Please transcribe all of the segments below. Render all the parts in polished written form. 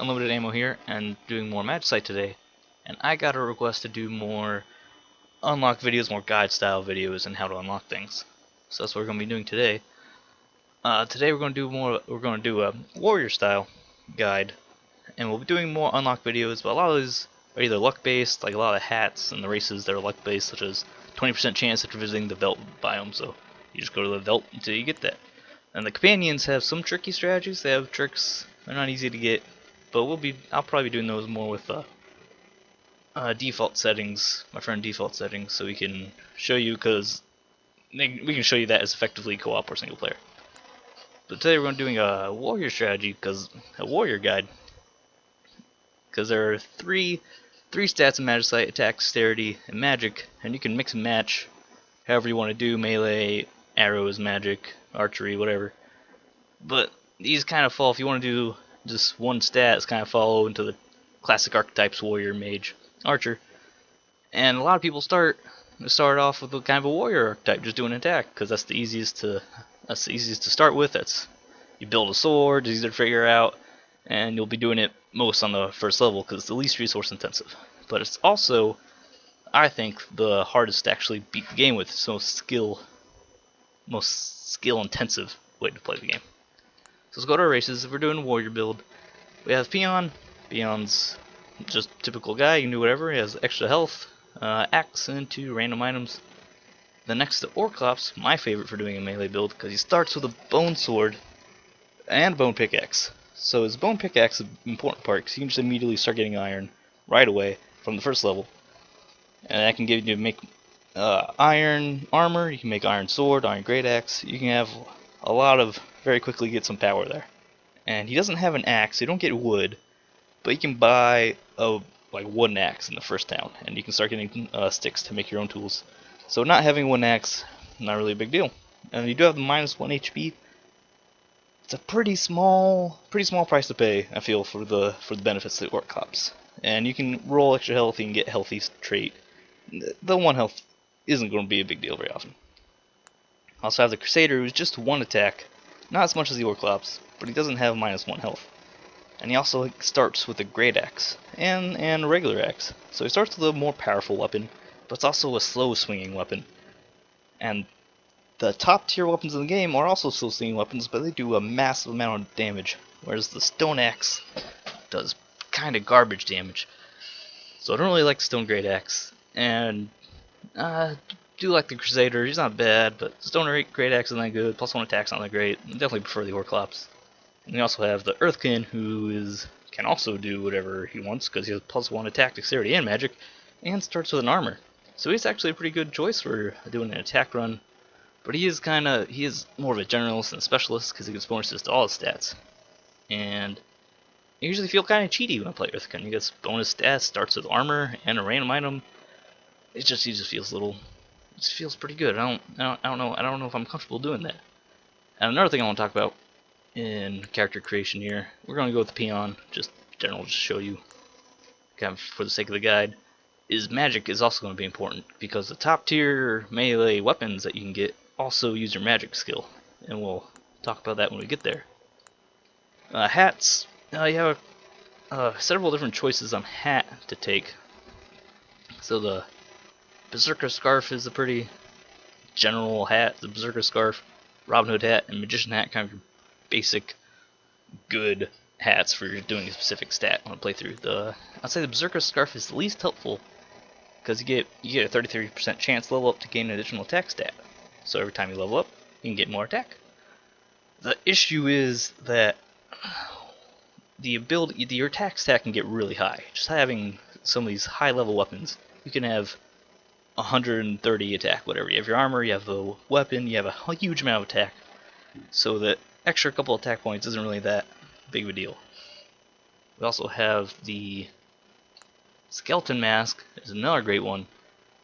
Unlimited Ammo here, and doing more Magicite today. And I got a request to do more unlock videos, more guide style videos, and how to unlock things. So that's what we're going to be doing today. Today we're going to do a warrior style guide, and we'll be doing more unlock videos. But a lot of these are either luck based, like a lot of hats and the races that are luck based, such as 20% chance after visiting the Veld biome. So you just go to the Veld until you get that. And the companions have some tricky strategies. They have tricks. They're not easy to get, but I'll probably be doing those more with default settings, my friend default settings, so we can show you, because we can show you that as effectively co-op or single player. But today we're doing a warrior strategy, a warrior guide, because there are three stats in Magicite: attack, dexterity, and magic, and you can mix and match however you want to do: melee, arrows, magic, archery, whatever. But these kind of fall, if you want to do just one stat, it's kind of follow into the classic archetypes: warrior, mage, archer. And a lot of people start off with a kind of a warrior archetype, just doing an attack, because that's the easiest to start with. You build a sword, it's easier to figure out, and you'll be doing it most on the first level because it's the least resource intensive. But it's also, I think, the hardest to actually beat the game with. It's the most skill intensive way to play the game. So let's go to our races. If we're doing a warrior build, we have Peon. Peon's just a typical guy. You can do whatever. He has extra health, axe, and 2 random items. Then next to Orclops, my favorite for doing a melee build, because he starts with a bone sword and a bone pickaxe. So his bone pickaxe is an important part, because you can just immediately start getting iron right away from the first level. And that can give you make iron armor. You can make iron sword, iron great axe. You can have a lot of, very quickly get some power there. And he doesn't have an axe, so you don't get wood, but you can buy a wooden axe in the first town, and you can start getting sticks to make your own tools. So not having one axe, not really a big deal. And you do have the -1 HP. It's a pretty small price to pay, I feel, for the benefits of the Orclops. And you can roll extra health, you can get healthy trait. The 1 health isn't going to be a big deal very often. Also have the Crusader, who's just 1 attack, not as much as the Orclops, but he doesn't have -1 health. And he also starts with a great axe and a regular axe. So he starts with a more powerful weapon, but it's also a slow swinging weapon. And the top tier weapons in the game are also slow swinging weapons, but they do a massive amount of damage, whereas the stone axe does kind of garbage damage. So I don't really like the stone great axe, and do like the Crusader. He's not bad, but stone great axe isn't that good. +1 attack's not that great. I definitely prefer the Orclops. And we also have the Earthkin, who can also do whatever he wants, because he has +1 attack, dexterity, and magic, and starts with an armor. So he's actually a pretty good choice for doing an attack run. But he is more of a generalist than a specialist, because he gets bonuses to all his stats. And I usually feel kind of cheaty when I play Earthkin. He gets bonus stats, starts with armor and a random item. He just feels pretty good. I don't know if I'm comfortable doing that. And another thing I want to talk about in character creation here, we're going to go with the Peon, just show you, kind of for the sake of the guide, is magic is also going to be important, because the top tier melee weapons that you can get also use your magic skill, and we'll talk about that when we get there. Hats, you have several different choices on hat to take. So the Berserker Scarf is a pretty general hat. The Berserker Scarf, Robin Hood hat, and Magician hat, kind of basic good hats for doing a specific stat on a playthrough. I'd say the Berserker Scarf is the least helpful, because you get a 33% chance level up to gain an additional attack stat. So every time you level up, you can get more attack. The issue is that your attack stat can get really high. Just having some of these high level weapons, you can have 130 attack, whatever. You have your armor, you have the weapon, you have a huge amount of attack. So that extra couple attack points isn't really that big of a deal. We also have the Skeleton Mask, is another great one.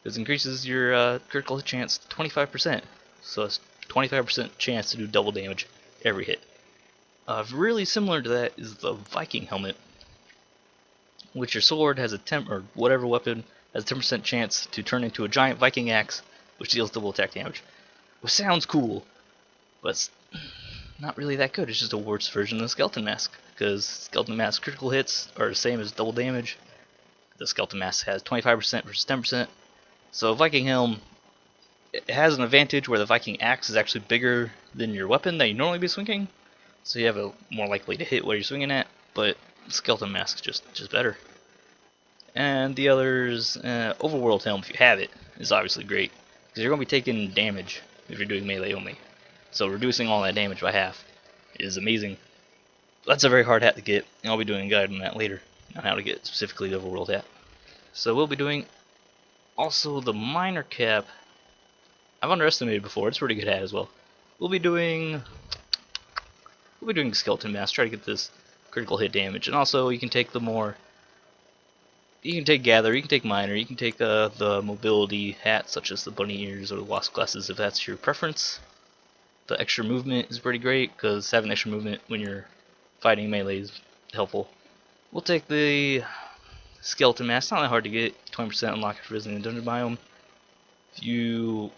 This increases your critical hit chance to 25%. So it's 25% chance to do double damage every hit. Really similar to that is the Viking Helmet, which your sword has or whatever weapon has a 10% chance to turn into a giant Viking axe, which deals double attack damage. Which sounds cool, but not really that good. It's just a worse version of the Skeleton Mask, because Skeleton Mask critical hits are the same as double damage. The Skeleton Mask has 25% versus 10%. So Viking Helm, it has an advantage where the Viking Axe is actually bigger than your weapon that you normally be swinging, so you have a more likely to hit what you're swinging at, but Skeleton Mask is just better. And the others, Overworld Helm, if you have it, is obviously great, because you're going to be taking damage if you're doing melee only. So reducing all that damage by half is amazing. That's a very hard hat to get, and I'll be doing a guide on that later, on how to get specifically the Overworld hat. So we'll be doing also the Minor Cap. I've underestimated before, it's a pretty good hat as well. We'll be doing Skeleton Mask, try to get this critical hit damage, and also you can take the more, you can take Gather, you can take Minor, you can take the mobility hats such as the bunny ears or the wasp glasses if that's your preference. The extra movement is pretty great, because having extra movement when you're fighting melee is helpful. We'll take the Skeleton Mask, not that hard to get, 20% unlock after visiting the dungeon biome. If you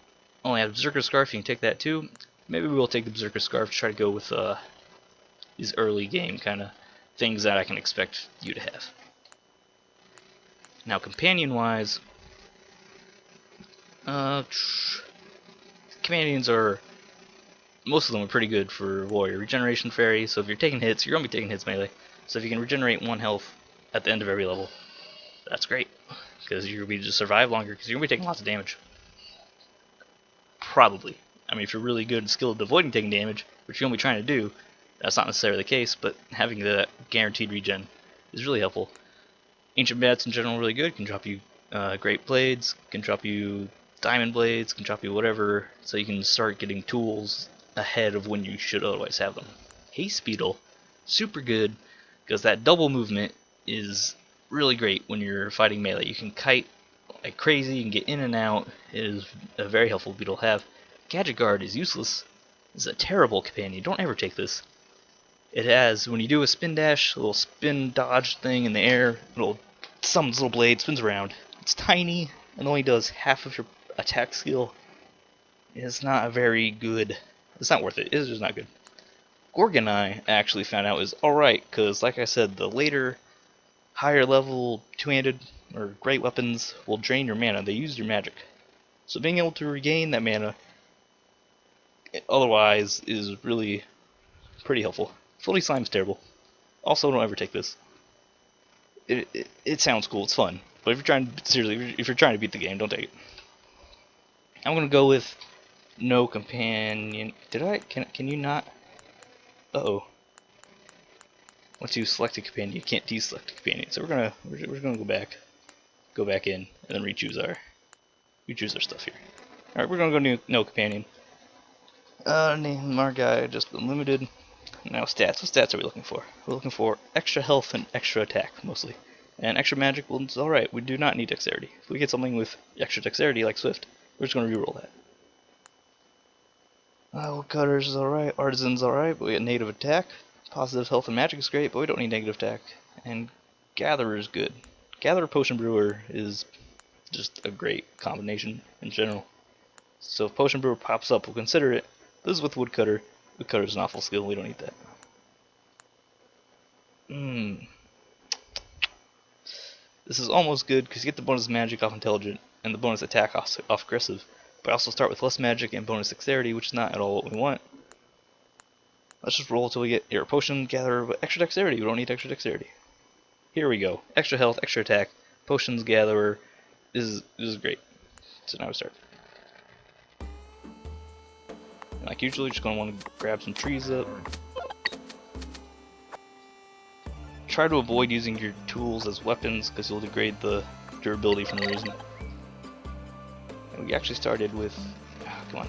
only have Berserker Scarf, you can take that too. Maybe we'll take the Berserker Scarf to try to go with these early game kind of things that I can expect you to have. Now, companion wise, companions are, most of them are pretty good for warrior. Regeneration Fairy, so if you're taking hits, you're going to be taking hits melee. So if you can regenerate 1 health at the end of every level, that's great, because you're going to be able to survive longer, because you're going to be taking lots of damage. Probably. I mean, if you're really good and skilled at avoiding taking damage, which you're going to be trying to do, that's not necessarily the case, but having the guaranteed regen is really helpful. Ancient Bats in general are really good, can drop you Great Blades, can drop you Diamond Blades, can drop you whatever, so you can start getting tools ahead of when you should otherwise have them. Haste Beetle, super good, because that double movement is really great when you're fighting melee. You can kite like crazy, you can get in and out. It is a very helpful beetle to have. Gadget Guard is useless. It's a terrible companion. Don't ever take this. It has, when you do a spin dash, a little spin dodge thing in the air, it'll summons little blade, spins around. It's tiny and only does half of your attack skill. It's not very good. It's not worth it. It's just not good. Gorgon Eye, I actually found out, is alright, because like I said, the later, higher level two-handed or great weapons will drain your mana. They use your magic. So being able to regain that mana otherwise is really pretty helpful. Floaty Slime's terrible. Also, don't ever take this. It sounds cool, it's fun, but if you're trying, seriously, if you're trying to beat the game, don't take it. I'm gonna go with no companion. Can you not? Uh-oh. Once you select a companion, you can't deselect a companion. So we're gonna go back in, and then re-choose our stuff here. All right, we're gonna go no companion. Name our guy just unlimited. Now stats. What stats are we looking for? We're looking for extra health and extra attack mostly, and extra magic. Well, it's all right. We do not need dexterity. If we get something with extra dexterity like Swift, we're just gonna reroll that. Woodcutters is alright, Artisan's alright, but we get negative attack. Positive health and magic is great, but we don't need negative attack. And Gatherer is good. Gatherer Potion Brewer is just a great combination in general. So if Potion Brewer pops up, we'll consider it. This is with Woodcutter. Woodcutter is an awful skill, we don't need that. This is almost good, because you get the bonus magic off Intelligent, and the bonus attack off Aggressive. But I also start with less magic and bonus dexterity, which is not at all what we want. Let's just roll until we get Air Potion, Gatherer, but extra dexterity. We don't need extra dexterity. Here we go. Extra health, extra attack, Potions, Gatherer. This is great. So now we start. And like usually, just going to want to grab some trees up. Try to avoid using your tools as weapons, because you'll degrade the durability for no reason. And we actually started with, come on.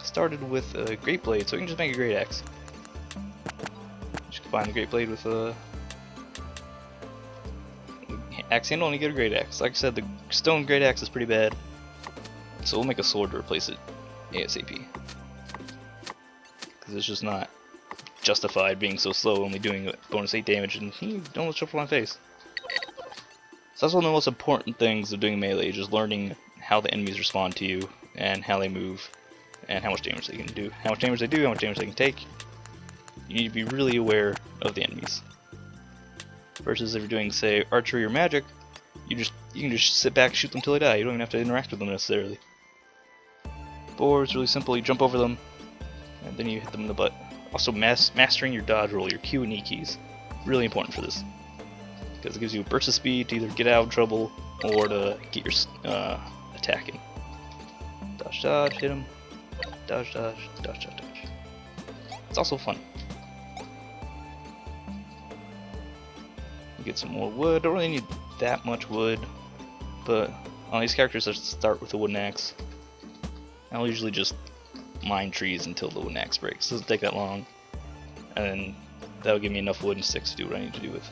Started with a Great Blade, so we can just make a Great Axe. Just combine the Great Blade with a Axe handle and you get a Great Axe. Like I said, the Stone Great Axe is pretty bad, so we'll make a sword to replace it ASAP. Because it's just not justified being so slow, only doing bonus 8 damage, and he almost jumped on my face. So that's one of the most important things of doing melee, just learning how the enemies respond to you, and how they move, and how much damage they can do. How much damage they do, how much damage they can take. You need to be really aware of the enemies. Versus if you're doing, say, archery or magic, you can just sit back and shoot them till they die. You don't even have to interact with them necessarily. Boars, really simple. You jump over them, and then you hit them in the butt. Also, mastering your dodge roll, your Q and E keys, really important for this, because it gives you a burst of speed to either get out of trouble or to get your attacking. Dodge, dodge, hit him. Dodge, dodge, dodge, dodge, dodge. It's also fun. You get some more wood. Don't really need that much wood, but on these characters, I start with a wooden axe. I'll usually just mine trees until the wooden axe breaks. It doesn't take that long, and then that'll give me enough wood and sticks to do what I need to do with.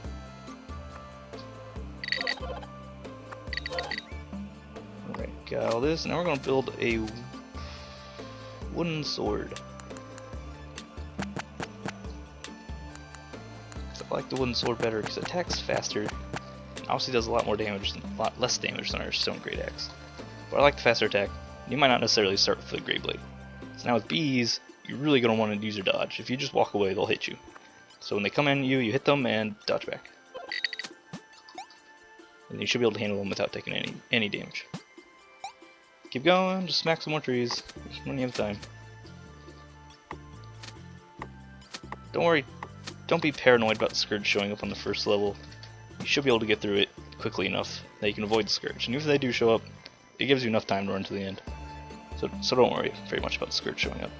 Alright, got all this. Now we're going to build a wooden sword. I like the wooden sword better because it attacks faster. Obviously does a lot more damage, a lot less damage than our stone great axe. But I like the faster attack. You might not necessarily start with the great blade. So now with bees, you're really going to want to use your dodge. If you just walk away, they'll hit you. So when they come in, you hit them and dodge back. And you should be able to handle them without taking any damage. Keep going, just smack some more trees when you have time. Don't worry, don't be paranoid about the Scourge showing up on the first level. You should be able to get through it quickly enough that you can avoid the Scourge. And if they do show up, it gives you enough time to run to the end. So don't worry very much about the Scourge showing up.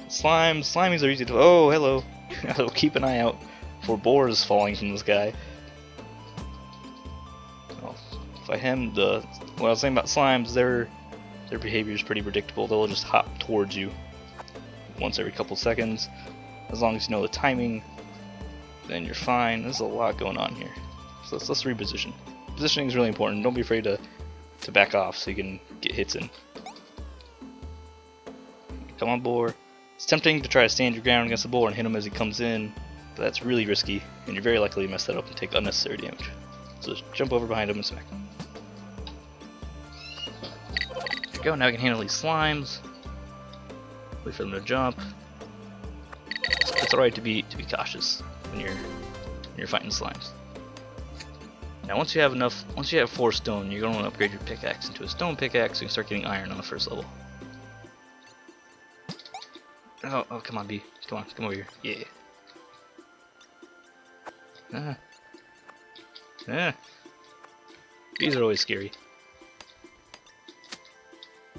Slimies are easy to... Oh, hello! So keep an eye out for boars falling from the sky. Well, if I hem the... What I was saying about slimes, their behavior is pretty predictable. They'll just hop towards you once every couple seconds. As long as you know the timing, then you're fine. There's a lot going on here. So let's reposition. Positioning is really important. Don't be afraid to back off so you can get hits in. Come on, boar. It's tempting to try to stand your ground against the boar and hit him as he comes in, but that's really risky, and you're very likely to mess that up and take unnecessary damage. So just jump over behind him and smack him. There you go, now we can handle these slimes. Wait for them to jump. It's alright to be cautious when you're fighting slimes. Now once you have 4 stone, you're going to want to upgrade your pickaxe into a stone pickaxe so you can start getting iron on the first level. Oh, come on, bee. Come over here. Yeah. Bees are always scary.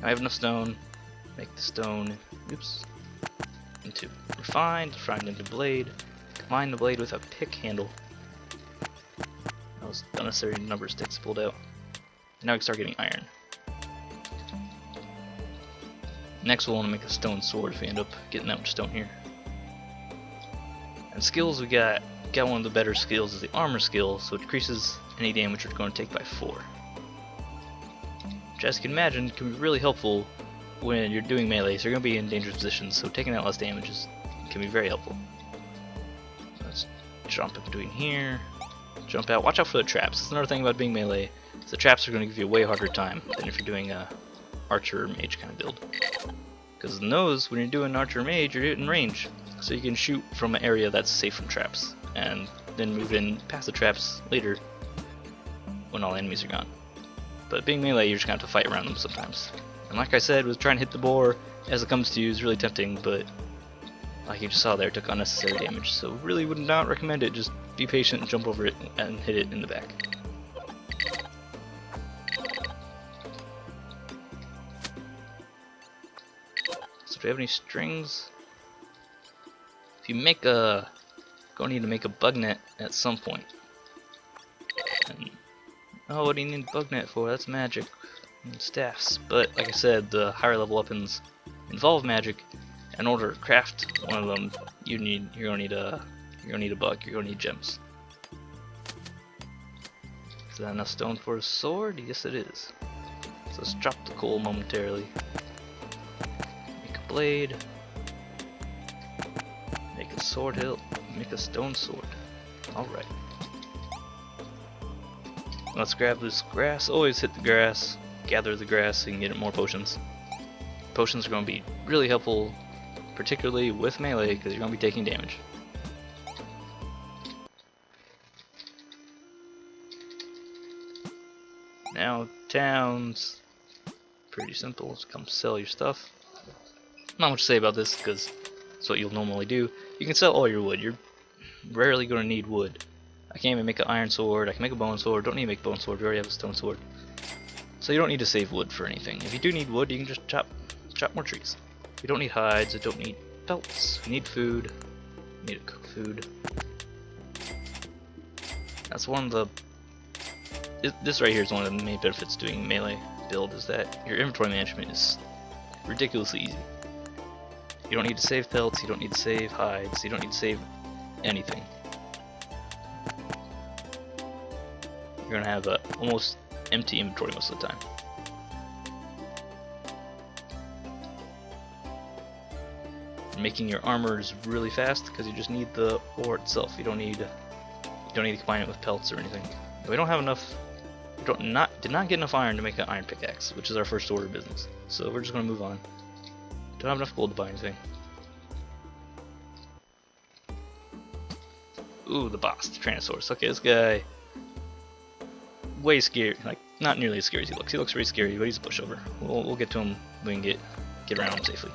I have enough stone. Make the stone, into refined into blade. Combine the blade with a pick handle. Those unnecessary number of sticks pulled out. Now we can start getting iron. Next we'll want to make a stone sword if we end up getting that much stone here. And skills, we got one of the better skills is the armor skill, so it decreases any damage you're going to take by 4. Which, as you can imagine, can be really helpful when you're doing melee, so you're going to be in dangerous positions, so taking that less damage can be very helpful. Let's jump in between here, jump out. Watch out for the traps. That's another thing about being melee, is the traps are going to give you a way harder time than if you're doing a archer or mage kind of build. Because in those, when you're doing archer or mage, you're in range, so you can shoot from an area that's safe from traps, and then move in past the traps later when all enemies are gone. But being melee, you're just going to have to fight around them sometimes. And like I said, with trying to hit the boar as it comes to you is really tempting, but like you just saw there, it took unnecessary damage, so really would not recommend it. Just be patient and jump over it and hit it in the back. So do we have any strings? If you make gonna need to make a bug net at some point. And, oh, what do you need a bug net for? That's magic. And staffs, but like I said, the higher level weapons involve magic. In order to craft one of them, you're gonna need a bug. You're gonna need gems. Is that enough stone for a sword? Yes, it is. So let's drop the coal momentarily. Make a blade. Make a sword hilt. Make a stone sword. All right. Let's grab this grass. Always hit the grass. Gather the grass so you can get more potions. Potions are going to be really helpful, particularly with melee, because you're going to be taking damage. Now, towns, pretty simple. Just come sell your stuff. Not much to say about this because it's what you'll normally do. You can sell all your wood. You're rarely going to need wood. I can't even make an iron sword. I can make a bone sword. Don't need to make a bone sword. We already have a stone sword. So you don't need to save wood for anything. If you do need wood, you can just chop more trees. You don't need hides. You don't need pelts. You need food. You need to cook food. That's one of the... This right here is one of the main benefits of doing melee build, is that your inventory management is ridiculously easy. You don't need to save pelts, you don't need to save hides, you don't need to save anything. You're going to have a almost empty inventory most of the time. Making your armors really fast because you just need the ore itself. You don't need to combine it with pelts or anything. We don't have enough. We did not get enough iron to make an iron pickaxe, which is our first order of business. So we're just going to move on. Don't have enough gold to buy anything. Ooh, the boss, the Tyrannosaurus. Okay, this guy, way scary. Like, not nearly as scary as he looks. He looks pretty scary, but he's a pushover. We'll get to him when we can get around him safely.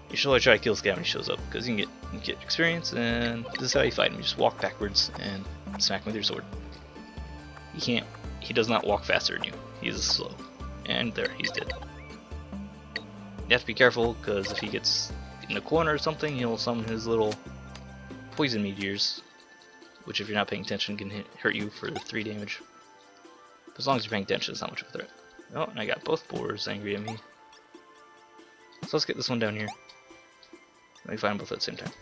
You should always try to kill this guy when he shows up, because you can get experience, and this is how you fight him. You just walk backwards and smack him with your sword. He does not walk faster than you. He's slow. And there, he's dead. You have to be careful, because if he gets in a corner or something, he'll summon his little poison meteors, which if you're not paying attention can hurt you for 3 damage. But as long as you're paying attention, it's not much of a threat. Oh, and I got both boars angry at me. So let's get this one down here. Let me find them both at the same time.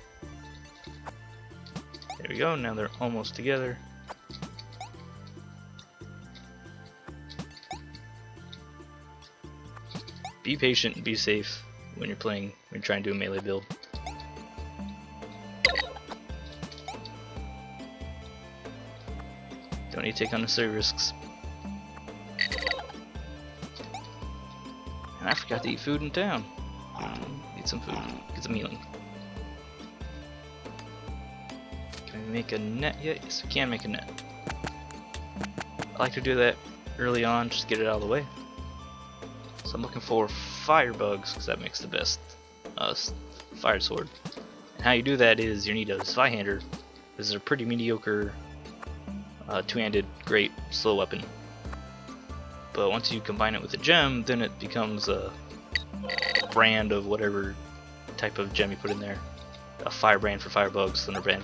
There we go, now they're almost together. Be patient and be safe when you're trying to do a melee build. Don't need to take unnecessary risks. And I forgot to eat food in town. Eat some food, get some healing. Can we make a net yet? Yes, we can make a net. I like to do that early on, just to get it out of the way. So I'm looking for fire bugs, because that makes the best fire sword. And how you do that is you need a Zweihander. This is a pretty mediocre two-handed great slow weapon. But once you combine it with a gem, then it becomes a brand of whatever type of gem you put in there. A fire brand for fire bugs, thunder brand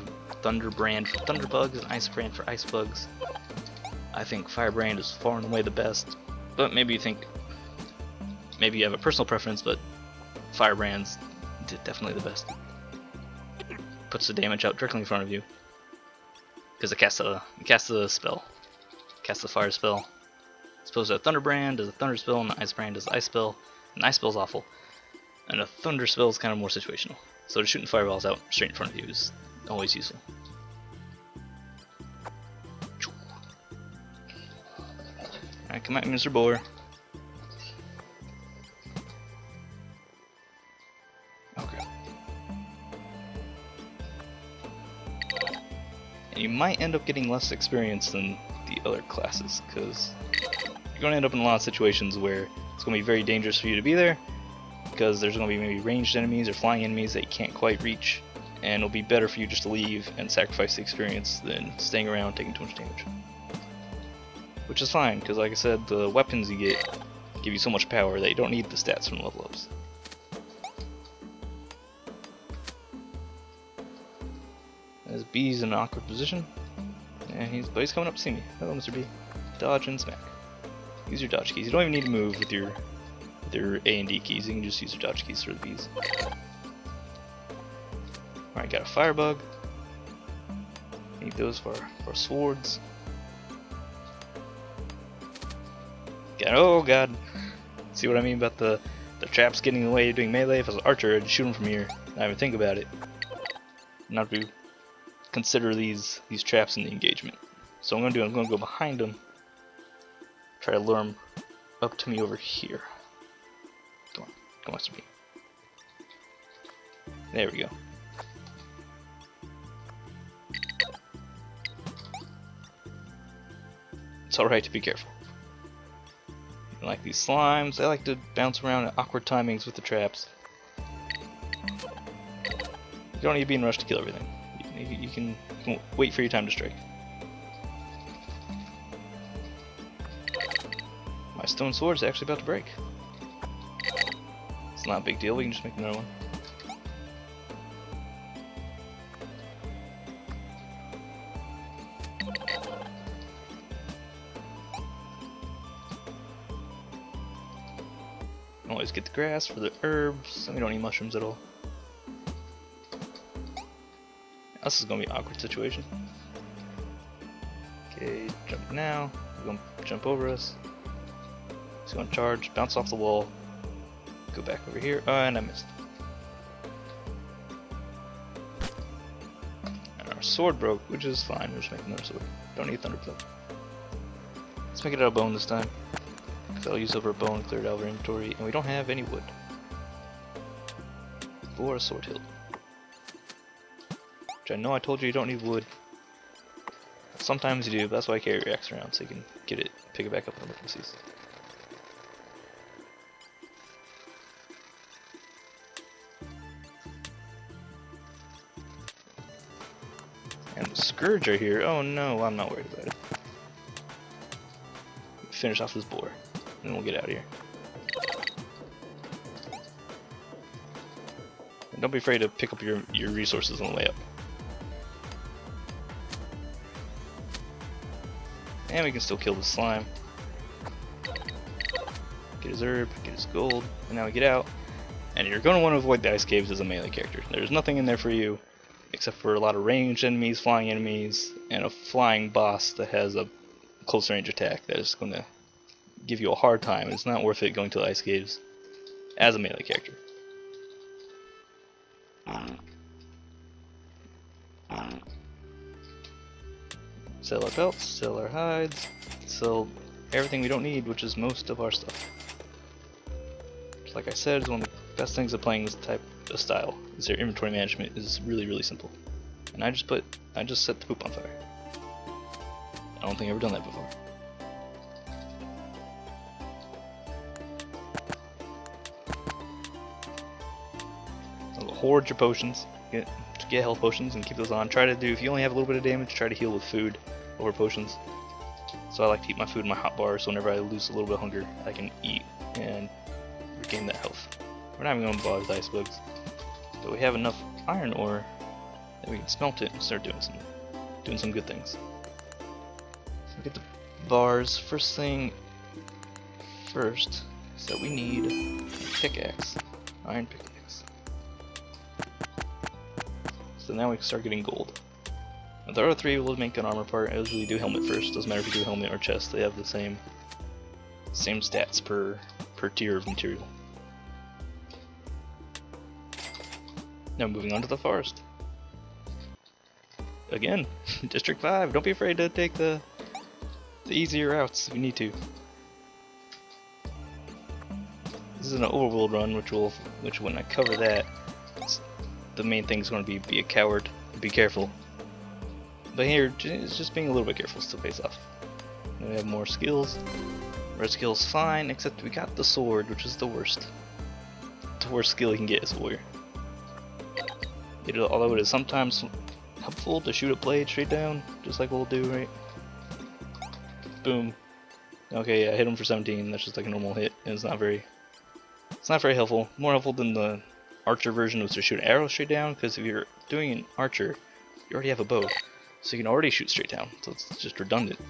for thunder bugs, and ice brand for ice bugs. I think fire brand is far and away the best, but maybe you have a personal preference, but fire brand's definitely the best. Puts the damage out directly in front of you because it casts the spell, casts the fire spell. As opposed to a thunder brand does a thunder spell, and the ice brand does the ice spell. And the ice spell's awful, and a thunder spell is kind of more situational. So just shooting fireballs out straight in front of you is always useful. Alright, come at me, Mr. Boar. Okay. And you might end up getting less experience than the other classes, because you're going to end up in a lot of situations where it's going to be very dangerous for you to be there, because there's going to be maybe ranged enemies or flying enemies that you can't quite reach, and it'll be better for you just to leave and sacrifice the experience than staying around taking too much damage. Which is fine, because like I said, the weapons you get give you so much power that you don't need the stats from level ups. As B's in an awkward position, and he's coming up to see me. Hello, Mr. B. Dodge and smack. Use your dodge keys. You don't even need to move with your A and D keys. You can just use your dodge keys for the B's. Alright, got a firebug. Need those for our swords. Oh god. See what I mean about the traps getting in the way of doing melee? If I was an archer, I'd shoot them from here. Not even think about it. Not to consider these traps in the engagement. So I'm gonna go behind them. Try to lure him up to me over here. Come on, come on, me. There we go. It's alright to be careful. Like these slimes, they like to bounce around at awkward timings with the traps. You don't need to be in a rush to kill everything. You can wait for your time to strike. My stone sword is actually about to break. It's not a big deal, we can just make another one. Always get the grass for the herbs, and we don't need mushrooms at all. This is gonna be an awkward situation. Okay, jump now. He's gonna jump over us. He's gonna charge, bounce off the wall, go back over here. Oh, and I missed. And our sword broke, which is fine. We'll just make another sword. Don't need thunderclap. Let's make it out of bone this time. I'll use over a bone, clear it out of our inventory, and we don't have any wood for a sword hilt. Which I know I told you don't need wood. Sometimes you do, but that's why I carry your axe around so you can get it, pick it back up in emergencies. And the scourge right here. Oh no, I'm not worried about it. Finish off this boar. And we'll get out of here. And don't be afraid to pick up your resources on the way up. And we can still kill the slime. Get his herb, get his gold, and now we get out. And you're going to want to avoid the ice caves as a melee character. There's nothing in there for you, except for a lot of ranged enemies, flying enemies, and a flying boss that has a close range attack that is going to give you a hard time. It's not worth it going to the ice caves as a melee character. Sell our pelts, sell our hides, sell everything we don't need, which is most of our stuff. Just like I said, it's one of the best things of playing this type of style. Is their inventory management is really simple. And I just set the poop on fire. I don't think I've ever done that before. Hoard your potions, get health potions and keep those on. Try to do, if you only have a little bit of damage, try to heal with food over potions. So I like to keep my food in my hot bar, so whenever I lose a little bit of hunger, I can eat and regain that health. We're not even going to bother with ice bugs, but we have enough iron ore that we can smelt it and start doing some good things. So get the bars. First thing first is that we need a pickaxe, iron pickaxe. So now we can start getting gold. Now the other three will make an armor part. I usually do helmet first. Doesn't matter if you do helmet or chest. They have the same stats per tier of material. Now moving on to the forest. Again, District 5. Don't be afraid to take the easier routes if you need to. This is an overworld run, which when I cover that, the main thing is going to be a coward, be careful. But here, it's just being a little bit careful still pays off. Then we have more skills. Red skill's fine, except we got the sword, which is the worst. The worst skill you can get as a warrior. Although it is sometimes helpful to shoot a blade straight down, just like we'll do, right? Boom. Okay, yeah, I hit him for 17. That's just like a normal hit, and it's not very helpful. More helpful than the archer version was to shoot arrows straight down, because if you're doing an archer, you already have a bow, so you can already shoot straight down, so it's just redundant.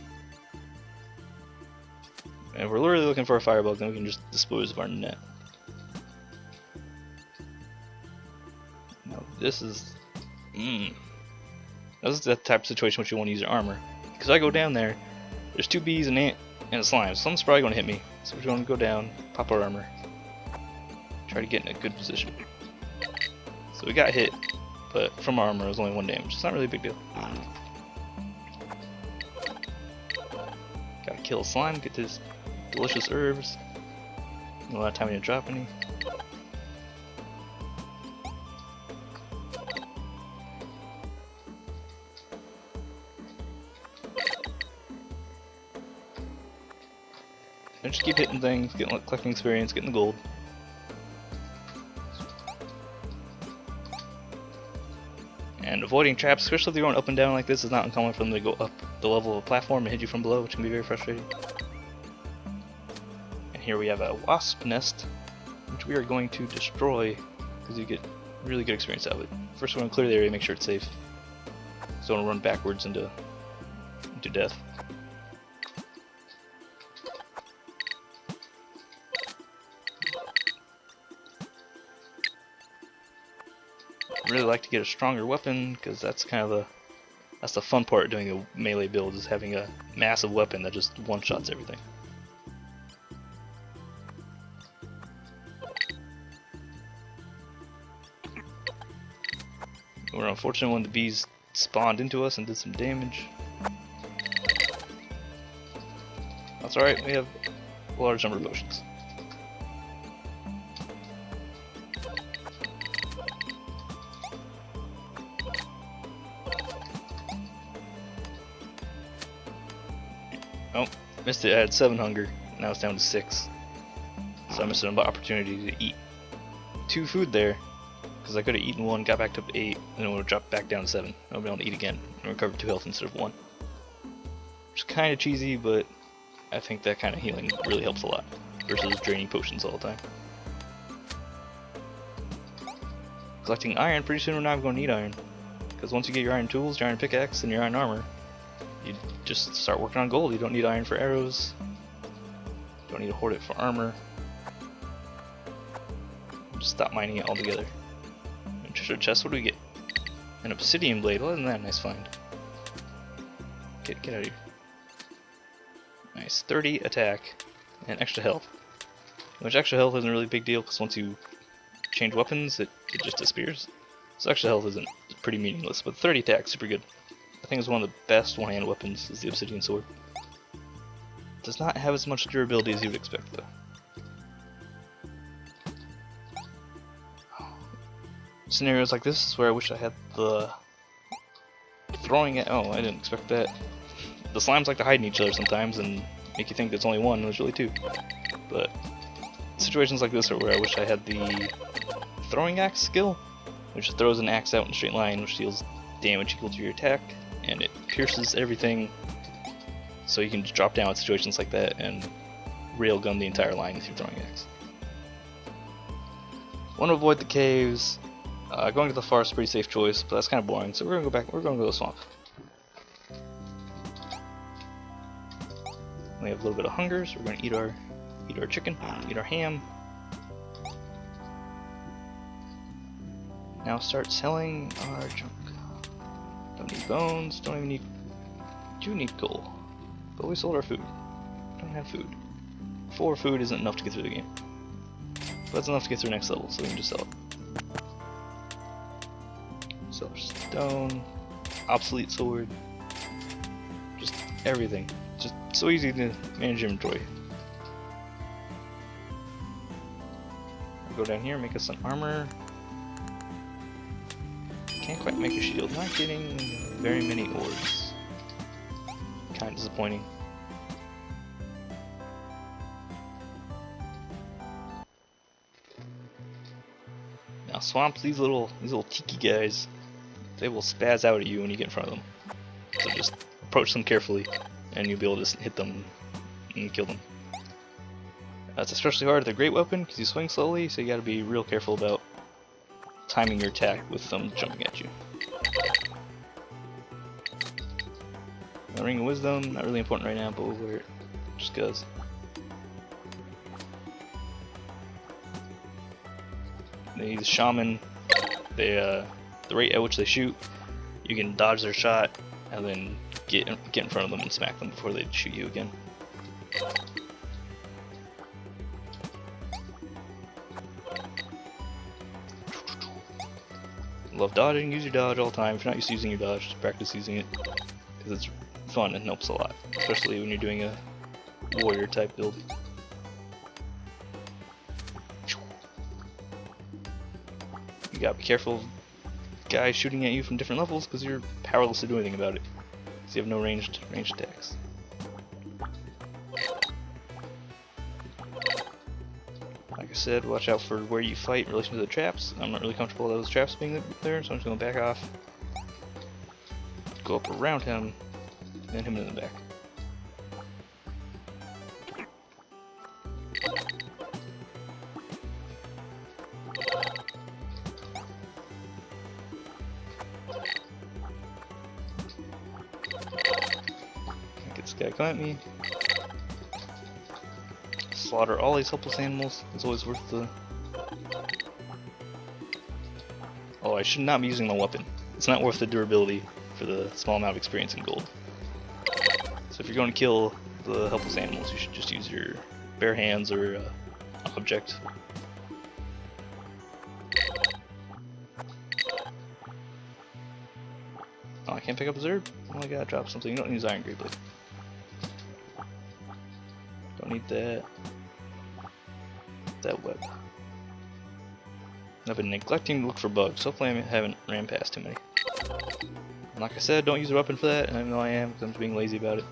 And if we're literally looking for a firebug, then we can just dispose of our net. Now this is that type of situation which you want to use your armor, because I go down there, there's two bees, an ant, and a slime. Someone's probably going to hit me, so we're going to go down, pop our armor, try to get in a good position. So we got hit, but from our armor it was only 1 damage. It's not really a big deal. Gotta kill a slime, get this delicious herbs. A lot of time to drop any. And just keep hitting things, collecting experience, getting the gold. And avoiding traps, especially if you're going up and down like this, is not uncommon for them to go up the level of a platform and hit you from below, which can be very frustrating. And here we have a wasp nest, which we are going to destroy because you get really good experience out of it. First, we're going to clear the area, make sure it's safe. So don't run backwards into death. I really like to get a stronger weapon because that's kind of the fun part of doing a melee build, is having a massive weapon that just one-shots everything. We're unfortunate when the bees spawned into us and did some damage. That's alright, we have a large number of potions. Oh, missed it. I had 7 hunger. Now it's down to 6. So I missed an opportunity to eat 2 food there, because I could have eaten 1, got back to 8, and then it would have dropped back down to 7. I'll be able to eat again and recover 2 health instead of 1. Which is kind of cheesy, but I think that kind of healing really helps a lot versus draining potions all the time. Collecting iron, pretty soon we're not going to need iron, because once you get your iron tools, your iron pickaxe, and your iron armor, you just start working on gold. You don't need iron for arrows. You don't need to hoard it for armor. Just stop mining it altogether. And treasure chest, what do we get? An obsidian blade. Well, isn't that a nice find? Get out of here. Nice. 30 attack and extra health. Which extra health isn't really a big deal because once you change weapons, it just disappears. So extra health isn't pretty meaningless, but 30 attack, super good. I think it's one of the best one-hand weapons is the obsidian sword. Does not have as much durability as you would expect though. Scenarios like this is where I wish I had the throwing it. Oh, I didn't expect that. The slimes like to hide in each other sometimes and make you think there's only one, and there's really 2. But situations like this are where I wish I had the throwing axe skill, which throws an axe out in a straight line, which deals damage equal to your attack, and it pierces everything, so you can just drop down in situations like that and railgun the entire line with your throwing axe. Want to avoid the caves. Going to the forest is a pretty safe choice, but that's kind of boring, so we're gonna go back. We're gonna go to the swamp. We have a little bit of hunger, so we're gonna eat our chicken, eat our ham. Now start selling our junk. Don't need bones, don't even need... do need coal. But we sold our food. Don't have food. 4 food isn't enough to get through the game. But that's enough to get through the next level, so we can just sell it. Sell our stone, obsolete sword, just everything. Just so easy to manage inventory. We'll go down here, make us some armor. Can't quite make a shield. Not getting very many ores. Kind of disappointing. Now swamps, these little tiki guys, they will spaz out at you when you get in front of them. So just approach them carefully, and you'll be able to hit them and kill them. It's especially hard with a great weapon because you swing slowly, so you got to be real careful about timing your attack with them jumping at you. The Ring of Wisdom, not really important right now, but we'll wear it just cause. The Shaman, the rate at which they shoot, you can dodge their shot and then get in front of them and smack them before they shoot you again. Love dodging, use your dodge all the time. If you're not used to using your dodge, just practice using it, because it's fun and helps a lot, especially when you're doing a warrior type build. You gotta be careful of guys shooting at you from different levels because you're powerless to do anything about it. Because you have no ranged attacks. Like I said, watch out for where you fight in relation to the traps. I'm not really comfortable with those traps being there, so I'm just going to back off. Go up around him, and him in the back. Get this guy come at me. Slaughter all these helpless animals. It's always worth the... Oh, I should not be using the weapon. It's not worth the durability for the small amount of experience in gold. So if you're going to kill the helpless animals, you should just use your bare hands or object. Oh, I can't pick up a Zerb? Oh my god, drop something. You don't use Iron Great Blade. Don't need that. That web. I've been neglecting to look for bugs. Hopefully I haven't ran past too many. And like I said, don't use a weapon for that, and I know I am because I'm just being lazy about it.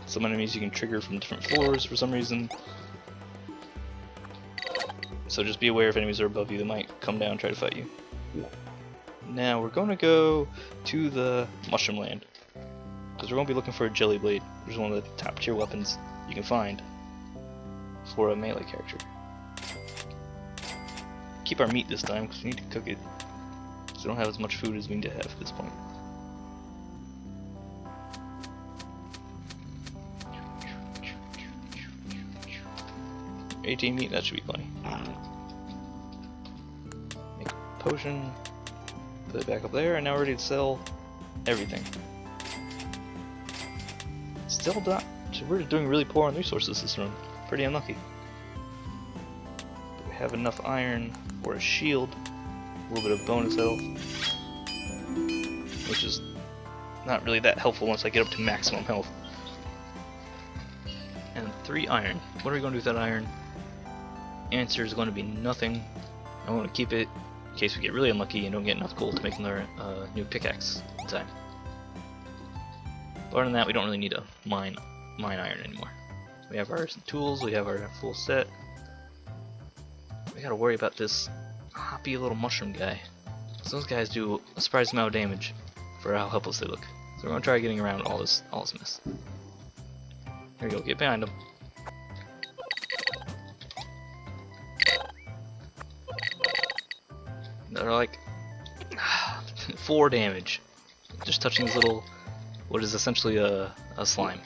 Some enemies you can trigger from different floors for some reason. So just be aware if enemies are above you, they might come down and try to fight you. Now we're going to go to the Mushroom Land. Because we're going to be looking for a Jelly Blade, which is one of the top tier weapons you can find for a melee character. Keep our meat this time because we need to cook it. So we don't have as much food as we need to have at this point. $18 meat, that should be plenty. Make a potion, put it back up there, and now we're ready to sell everything. Still not. We're doing really poor on resources this run. Pretty unlucky. But we have enough iron for a shield, a little bit of bonus health, which is not really that helpful once I get up to maximum health. And 3 iron. What are we going to do with that iron? Answer is going to be nothing. I want to keep it in case we get really unlucky and don't get enough gold to make another new pickaxe in time. But other than that, we don't really need to mine iron anymore. We have our tools, we have our full set. We gotta worry about this hoppy little mushroom guy. So those guys do a surprising amount of damage for how helpless they look. So we're gonna try getting around all this mess. Here we go, get behind them. They're like 4 damage. Just touching this little, what is essentially a slime.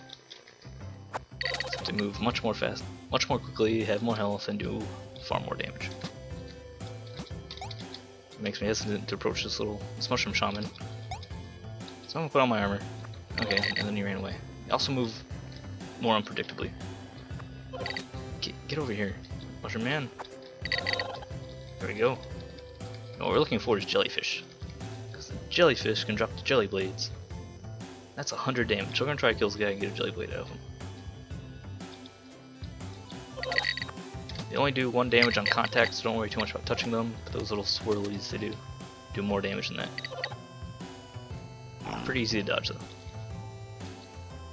So to move much more fast, much more quickly, have more health, and do far more damage. It makes me hesitant to approach this mushroom shaman. So I'm gonna put on my armor. Okay, and then he ran away. He also move more unpredictably. Get over here, mushroom man. There we go. And what we're looking for is jellyfish. Because the jellyfish can drop the jelly blades. That's 100 damage. So we're gonna try to kill this guy and get a jelly blade out of him. They only do 1 damage on contact, so don't worry too much about touching them. But those little swirlies, they do more damage than that. Pretty easy to dodge though,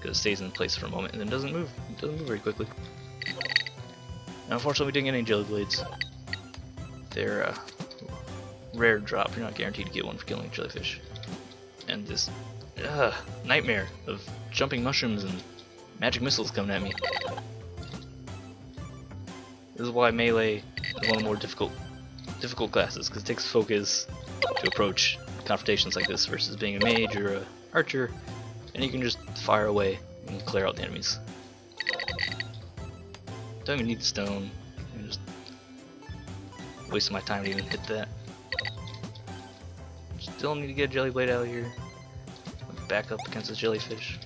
because it stays in place for a moment and then doesn't move. It doesn't move very quickly. Now, unfortunately, we didn't get any jelly blades. They're a rare drop. You're not guaranteed to get one for killing a jellyfish. And this nightmare of jumping mushrooms and magic missiles coming at me. This is why melee is one of the more difficult classes, because it takes focus to approach confrontations like this versus being a mage or a archer, and you can just fire away and clear out the enemies. Don't even need the stone. I'm just wasting my time to even hit that. Still need to get a jelly blade out of here. Back up against the jellyfish,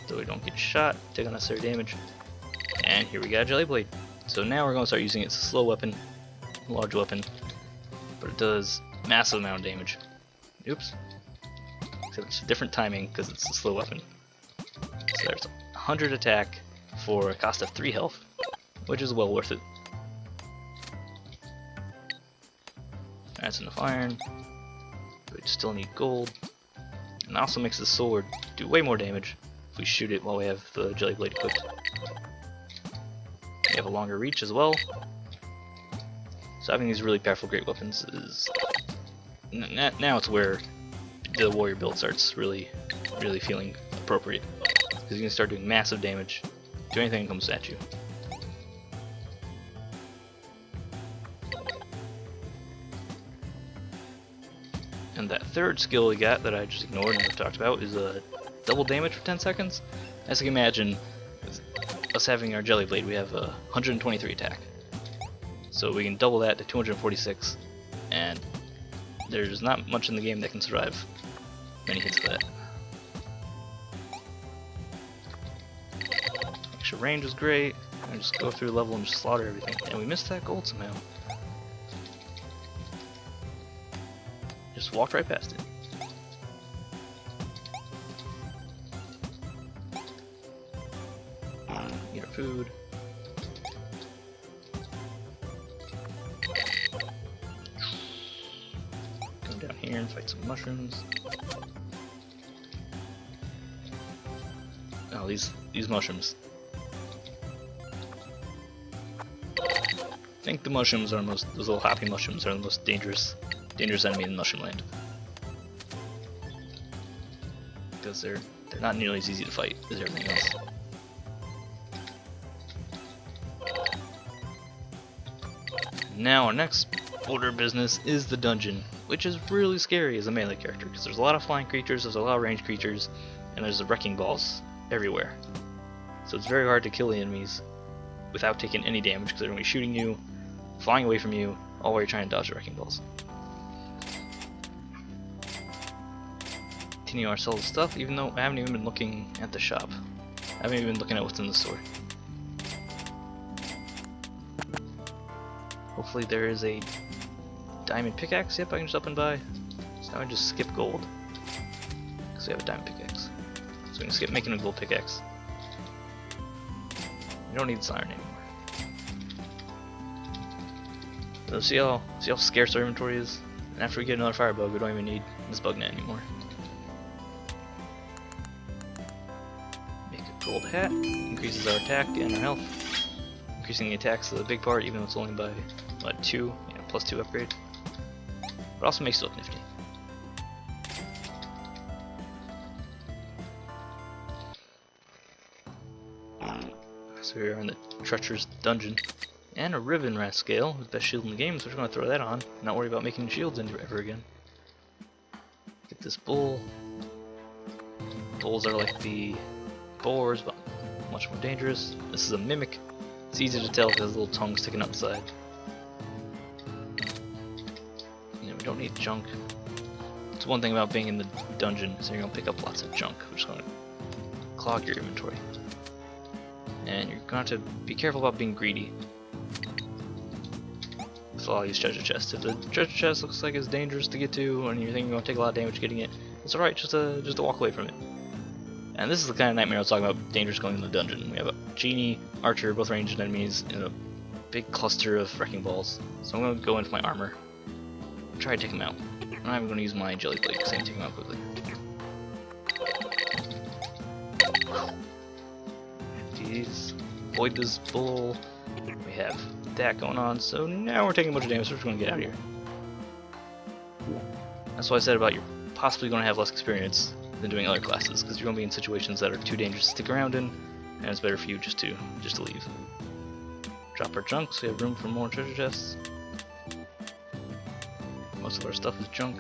so we don't get shot, take unnecessary damage. And here we got a jelly blade. So now we're going to start using it. It's a slow weapon, a large weapon, but it does massive amount of damage. Oops. Except it's different timing because it's a slow weapon. So there's 100 attack for a cost of 3 health, which is well worth it. That's enough iron. We still need gold. And also makes the sword do way more damage if we shoot it while we have the jelly blade equipped. We have a longer reach as well. So having these really powerful great weapons is... Now it's where the warrior build starts really feeling appropriate. Because you can start doing massive damage to anything that comes at you. And that third skill we got that I just ignored and I've talked about is double damage for 10 seconds. As you can imagine, us having our jelly blade, we have 123 attack. So we can double that to 246, and there's not much in the game that can survive many hits of that. Extra range is great. I just go through the level and just slaughter everything. And we missed that gold somehow. Just walked right past it. Eat our food. Come down here and fight some mushrooms. Oh, these mushrooms. I think the mushrooms are those little happy mushrooms are the most dangerous enemy in Mushroom Land. Because they're not nearly as easy to fight as everything else. Now our next order of business is the dungeon, which is really scary as a melee character because there's a lot of flying creatures, there's a lot of ranged creatures, and there's the wrecking balls everywhere. So it's very hard to kill the enemies without taking any damage because they're going to be shooting you, flying away from you, all while you're trying to dodge the wrecking balls. Continue our sell stuff, even though I haven't even been looking at the shop. I haven't even been looking at what's in the store. Hopefully there is a diamond pickaxe. Yep, I can just up and buy. So now I just skip gold because we have a diamond pickaxe. So we can skip making a gold pickaxe. We don't need this iron anymore. So see how scarce our inventory is? And after we get another fire bug, we don't even need this bug net anymore. Make a gold hat, increases our attack and our health. Increasing the attack's the big part, even though it's only by what, 2, plus 2 upgrade. But also makes it look nifty. So we're in the treacherous dungeon. And a ribbon rat scale, the best shield in the game, so we're going to throw that on. Not worry about making shields ever again. Get this bull. Bulls are like the boars, but much more dangerous. This is a mimic. It's easy to tell because little tongue sticking up the side. We don't need junk. It's one thing about being in the dungeon, so you're going to pick up lots of junk, which is going to clog your inventory. And you're going to have to be careful about being greedy with a lot of these treasure chests. If the treasure chest looks like it's dangerous to get to, and you're thinking you're going to take a lot of damage getting it, it's alright just to walk away from it. And this is the kind of nightmare I was talking about, dangerous going in the dungeon. We have a genie, archer, both ranged enemies, and a big cluster of wrecking balls. So I'm going to go into my armor, try to take them out. I'm even going to use my jelly blade because I can take them out quickly. Jeez. Avoid this bull. We have that going on, so now we're taking a bunch of damage, so we're just going to get out of here. That's what I said about you're possibly going to have less experience than doing other classes, because you're going to be in situations that are too dangerous to stick around in, and it's better for you just to leave. Drop our junk so we have room for more treasure chests. Most of our stuff is junk.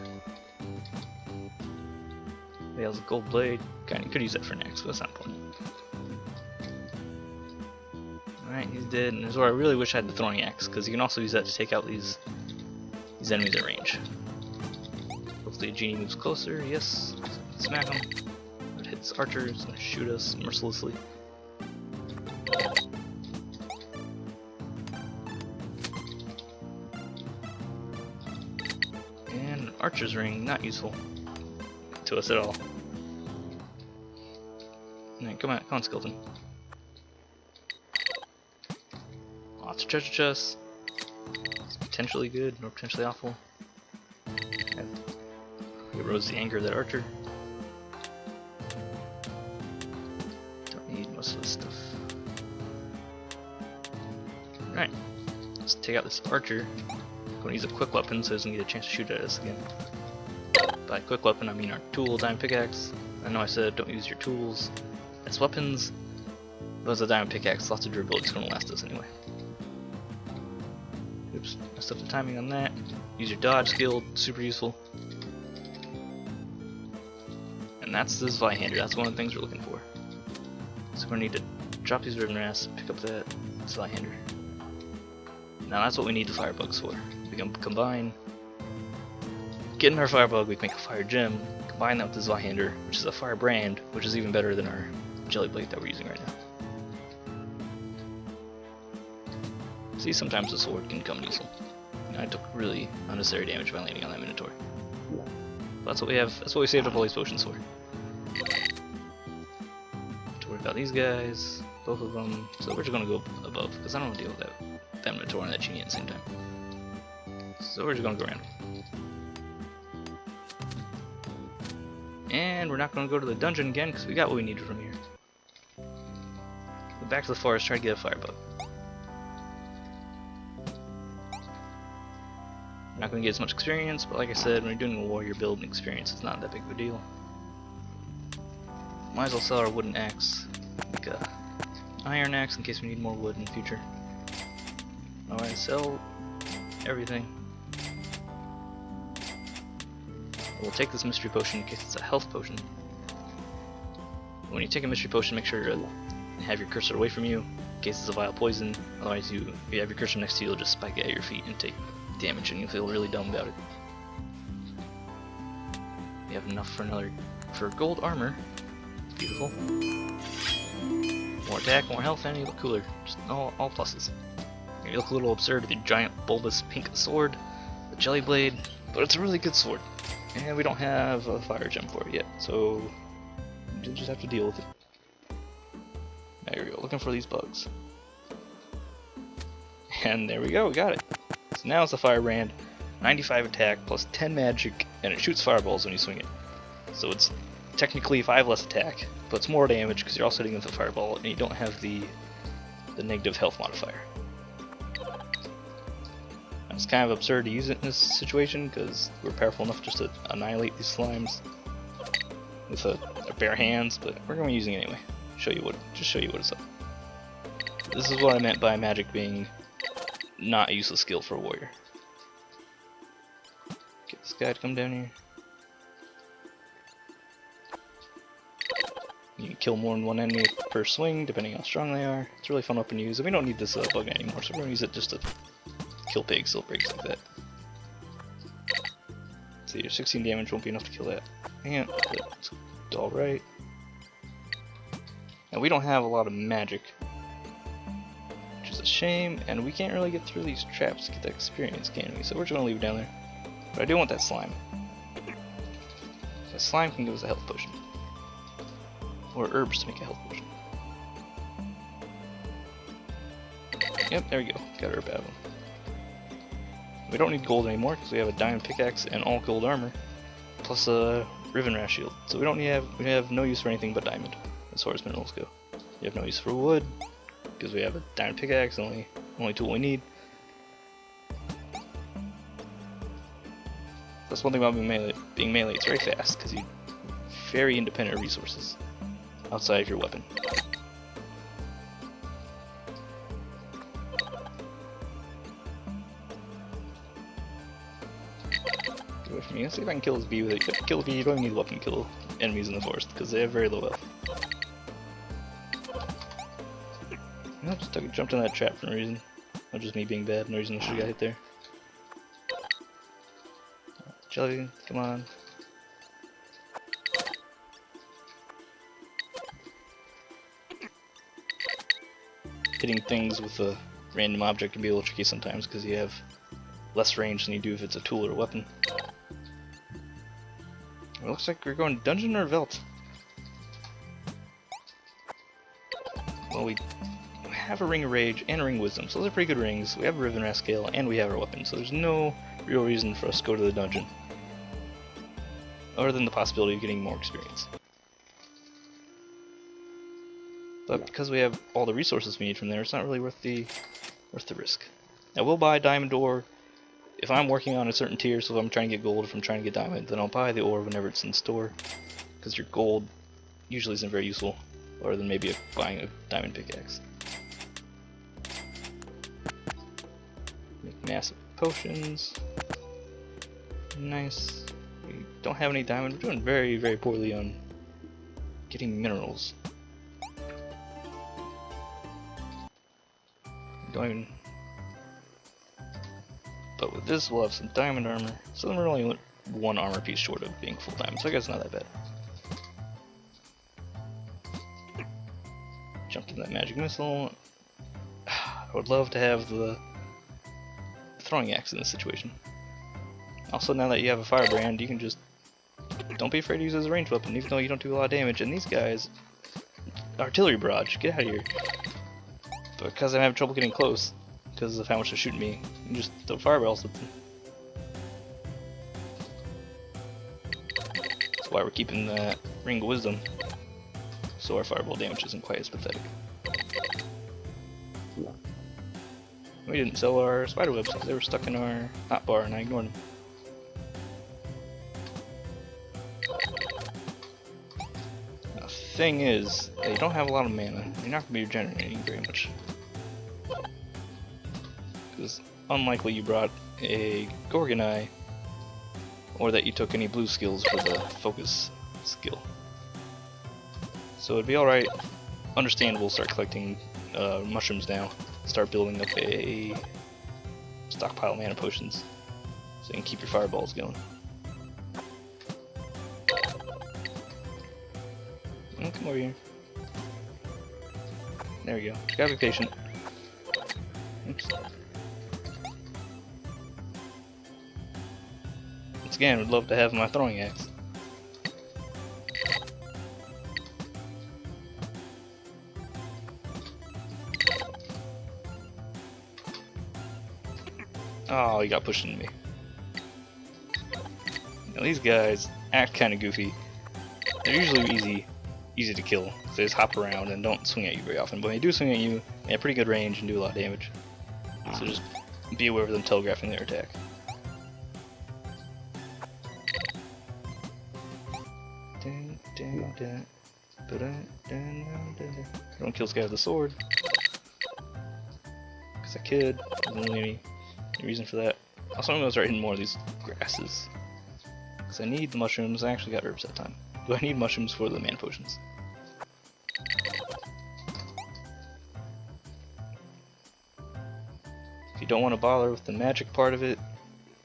He has a gold blade. Kinda could use that for an axe, but that's not important. Alright, he's dead, and this is where I really wish I had the throwing axe, because you can also use that to take out these enemies at range. Hopefully a genie moves closer, yes. Smack him. It hits archers and shoot us mercilessly. And archer's ring, not useful to us at all. And come on, skeleton. Lots of treasure chests. It's potentially good or potentially awful. It rose the anger of that archer. Don't need most of this stuff. Alright, let's take out this archer. I'm going to use a quick weapon so he doesn't get a chance to shoot at us again. By quick weapon I mean our tool, diamond pickaxe. I know I said don't use your tools as weapons, but as a diamond pickaxe, lots of durability is going to last us anyway. Oops, messed up the timing on that. Use your dodge skill, super useful. And that's this Zweihander, that's one of the things we're looking for. So we're going to need to drop these ribbon rafts, pick up that Zweihander. Now that's what we need the firebugs for. We can combine, get in our firebug, we can make a fire gem, combine that with the Zweihander, which is a fire brand, which is even better than our jelly blade that we're using right now. See, sometimes the sword can come useful. I took really unnecessary damage by landing on that Minotaur. But that's what we have. That's what we saved up all these potions for. To worry about these guys, both of them. So we're just gonna go above because I don't want to deal with that Minotaur and that genie at the same time. So we're just gonna go around. And we're not gonna go to the dungeon again because we got what we needed from here. Go back to the forest, try to get a firebug. Not going to get as much experience, but like I said, when you're doing a warrior build, experience is not that big of a deal. Might as well sell our wooden axe, like a iron axe in case we need more wood in the future. Alright, sell everything. We'll take this mystery potion in case it's a health potion. When you take a mystery potion, make sure to have your cursor away from you in case it's a vile poison. Otherwise, if you have your cursor next to you, it'll just spike it at your feet and take damage, and you'll feel really dumb about it. We have enough for gold armor. Beautiful. More attack, more health, and you look cooler. Just all pluses. You look a little absurd with your giant bulbous pink sword, the jelly blade, but it's a really good sword. And we don't have a fire gem for it yet, so you just have to deal with it. There we go, looking for these bugs. And there we go, we got it. So now it's a fire brand, 95 attack plus 10 magic, and it shoots fireballs when you swing it. So it's technically 5 less attack, but it's more damage because you're also hitting with a fireball, and you don't have the negative health modifier. Now, it's kind of absurd to use it in this situation because we're powerful enough just to annihilate these slimes with our bare hands, but we're going to be using it anyway. Just show you what it's up. This is what I meant by magic being not a useless skill for a warrior. Get this guy to come down here. You can kill more than one enemy per swing, depending on how strong they are. It's a really fun weapon to use, and we don't need this bug anymore, so we're going to use it just to kill pigs, so it breaks like that. See, your 16 damage won't be enough to kill that ant, but it's alright. And we don't have a lot of magic, which is a shame, and we can't really get through these traps to get that experience, can we? So we're just going to leave it down there. But I do want that slime. That slime can give us a health potion. Or herbs to make a health potion. Yep, there we go. Got herb out of them. We don't need gold anymore because we have a diamond pickaxe and all gold armor, plus a riven rash shield. So we have no use for anything but diamond as far as minerals go. We have no use for wood because we have a diamond pickaxe, only tool we need. That's one thing about being melee. It's very fast because you're very independent of resources outside of your weapon. Get away from me. Let's see if I can kill this bee with it. Kill the bee, you don't even need a weapon to kill enemies in the forest because they have very low health. I just jumped in that trap for no reason. Not just me being bad, no reason I should have got hit there. Jelly, come on. Hitting things with a random object can be a little tricky sometimes because you have less range than you do if it's a tool or a weapon. It looks like we're going dungeon or Velt. Well, we have a Ring of Rage and a Ring of Wisdom, so those are pretty good rings. We have a Riven Wrath Scale, and we have our weapon, so there's no real reason for us to go to the dungeon. Other than the possibility of getting more experience. But because we have all the resources we need from there, it's not really worth the risk. I will buy Diamond Ore if I'm working on a certain tier, so if I'm trying to get gold, if I'm trying to get diamond, then I'll buy the ore whenever it's in store. Because your gold usually isn't very useful, other than maybe buying a diamond pickaxe. Make massive potions. Nice. We don't have any diamond. We're doing very, very poorly on getting minerals. Don't even... But with this, we'll have some diamond armor. So then we're only one armor piece short of being full diamond, so I guess it's not that bad. Jumped in that magic missile. I would love to have the throwing axe in this situation. Also, now that you have a firebrand, you can just don't be afraid to use it as a ranged weapon, even though you don't do a lot of damage. And these guys, artillery barrage, get out of here. But because I'm having trouble getting close, because of how much they're shooting me, you can just throw fireballs at them. That's why we're keeping that Ring of Wisdom, so our fireball damage isn't quite as pathetic. We didn't sell our spider webs because they were stuck in our hotbar and I ignored them. The thing is, you don't have a lot of mana. You're not going to be regenerating very much. It's unlikely you brought a Gorgon Eye, or that you took any blue skills for the focus skill. So it'd be alright, understandable, start collecting mushrooms now, start building up a stockpile of mana potions, so you can keep your fireballs going. Come over here. There we go. You gotta be patient. Oops. Once again, would love to have my throwing axe. Oh, he got pushed into me. Now these guys act kind of goofy. They're usually easy to kill. So they just hop around and don't swing at you very often. But when they do swing at you, they have pretty good range and do a lot of damage. So just be aware of them telegraphing their attack. I don't kill this guy with the sword. Because I could. There's not really any reason for that. Also, I'm going to start hitting more of these grasses. Because I need the mushrooms. I actually got herbs that time. Do I need mushrooms for the mana potions? If you don't want to bother with the magic part of it,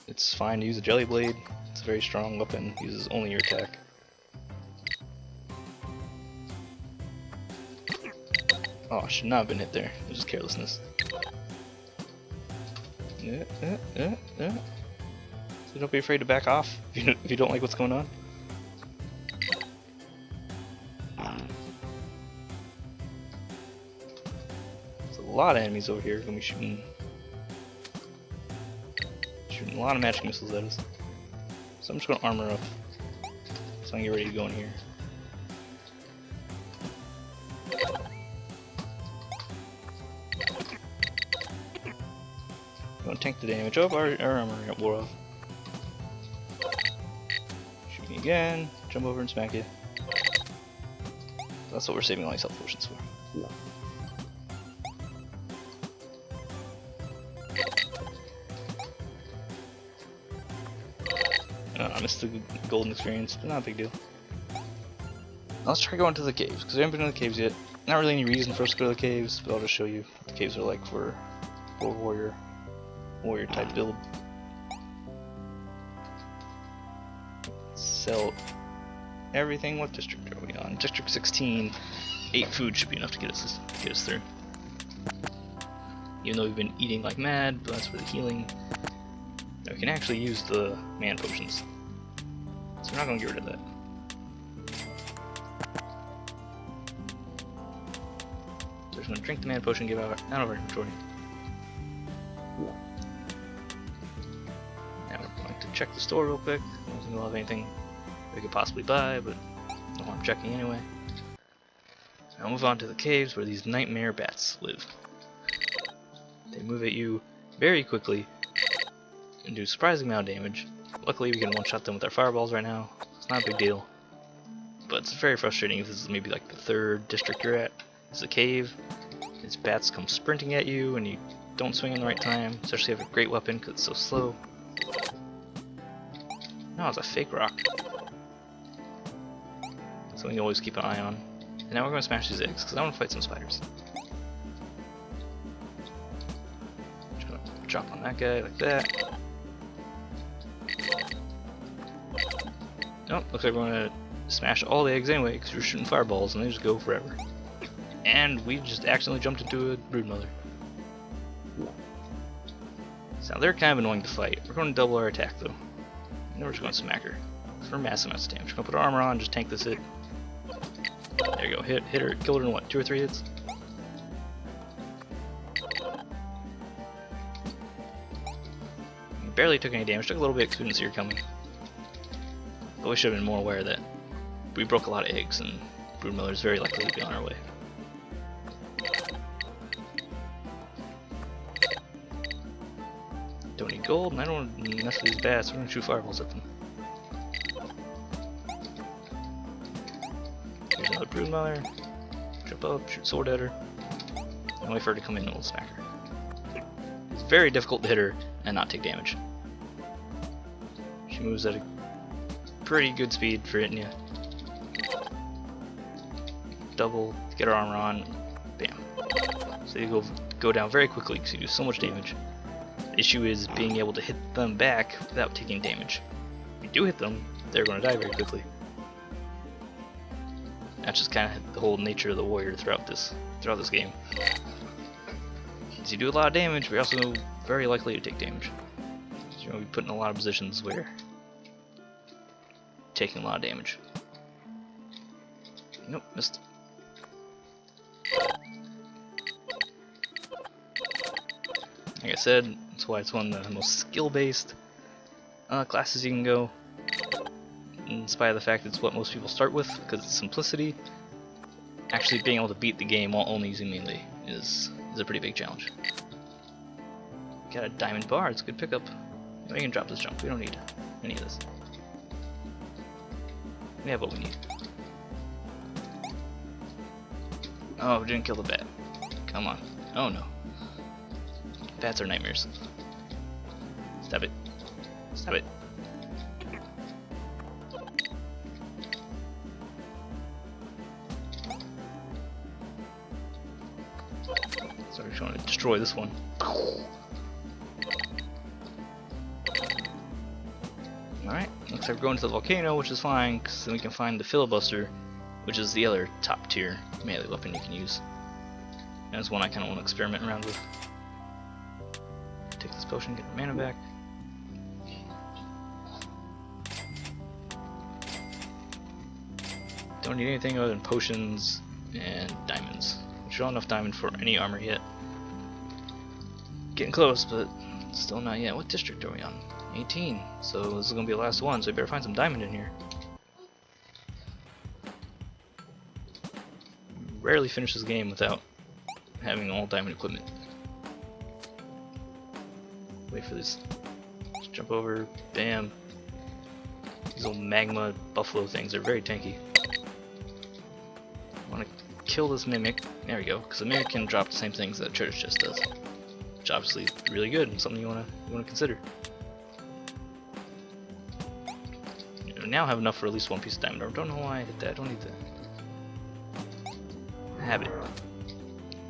it's fine to use a jelly blade. It's a very strong weapon. It uses only your attack. Oh, I should not have been hit there. It was just carelessness. So don't be afraid to back off if you don't like what's going on. There's a lot of enemies over here. Gonna be shooting a lot of magic missiles at us. So I'm just gonna armor up so I can get ready to go in here. Gonna tank the damage. Oh, our armor got wore off. Shoot me again. Jump over and smack you. That's what we're saving all these health potions for. I missed the golden experience, but not a big deal. Now let's try going to the caves, because we haven't been to the caves yet. Not really any reason for us to go to the caves, but I'll just show you what the caves are like for warrior type build. Sell everything. What district are we on? District 16. 8 food should be enough to get us through. Even though we've been eating like mad, but that's for the healing. Now we can actually use the mana potions. So we're not going to get rid of that. we're just going to drink the mana potion, get out of our inventory. Now we're going to check the store real quick. I don't think we'll have anything we could possibly buy, but no harm checking anyway. Now move on to the caves where these nightmare bats live. They move at you very quickly and do a surprising amount of damage. Luckily we can one-shot them with our fireballs right now. It's not a big deal. But it's very frustrating if this is maybe like the third district you're at. It's a cave. These bats come sprinting at you and you don't swing in the right time, especially if you have a great weapon because it's so slow. No, it's a fake rock. Something you always keep an eye on. And now we're going to smash these eggs because I want to fight some spiders. Just going to drop on that guy like that. Nope, looks like we're going to smash all the eggs anyway because we're shooting fireballs and they just go forever. And we just accidentally jumped into a broodmother. So they're kind of annoying to fight. We're going to double our attack though. And then we're just going to smack her for massive amounts of damage. We're going to put our armor on, just tank this hit. There you go, hit her, killed her in what, 2 or 3 hits? We barely took any damage, took a little bit because we didn't see her coming. But we should have been more aware that we broke a lot of eggs and broodmother is very likely to be on our way. Don't need gold, and I don't want to mess with these bats, we're going to shoot fireballs at them. Here's another broodmother. Jump up, shoot sword at her. And wait for her to come in and we'll smack her. It's very difficult to hit her and not take damage. She moves at a pretty good speed for hitting you. Double, get her armor on, bam. So you go down very quickly because you do so much damage. The issue is being able to hit them back without taking damage. If you do hit them, they're going to die very quickly. That's just kind of the whole nature of the warrior throughout this game. As you do a lot of damage, but you're also very likely to take damage. So you're going to be put in a lot of positions where taking a lot of damage. Nope, missed. Like I said, that's why it's one of the most skill-based classes you can go. In spite of the fact it's what most people start with, because it's simplicity. Actually being able to beat the game while only using melee is a pretty big challenge. Got a diamond bar, it's a good pickup. We can drop this junk, we don't need any of this. We have what we need. Oh, we didn't kill the bat. Come on. Oh no. Bats are nightmares. Stop it. Stop it. Sorry, trying to destroy this one. Alright, looks like we're going to the volcano, which is fine, because then we can find the filibuster, which is the other top tier melee weapon you can use. And it's one I kind of want to experiment around with. Take this potion, get the mana back. Don't need anything other than potions and diamonds. Which don't have enough diamond for any armor yet. Getting close, but still not yet. What district are we on? 18. So this is going to be the last one, so I better find some diamond in here. Rarely finish this game without having all diamond equipment. Wait for this. Just jump over. Bam. These little magma buffalo things are very tanky. I want to kill this mimic. There we go. Because the mimic can drop the same things that treasure chest does. Which obviously is really good and something you want to consider. You now have enough for at least one piece of diamond. I don't know why I hit that. I don't need that. I have it.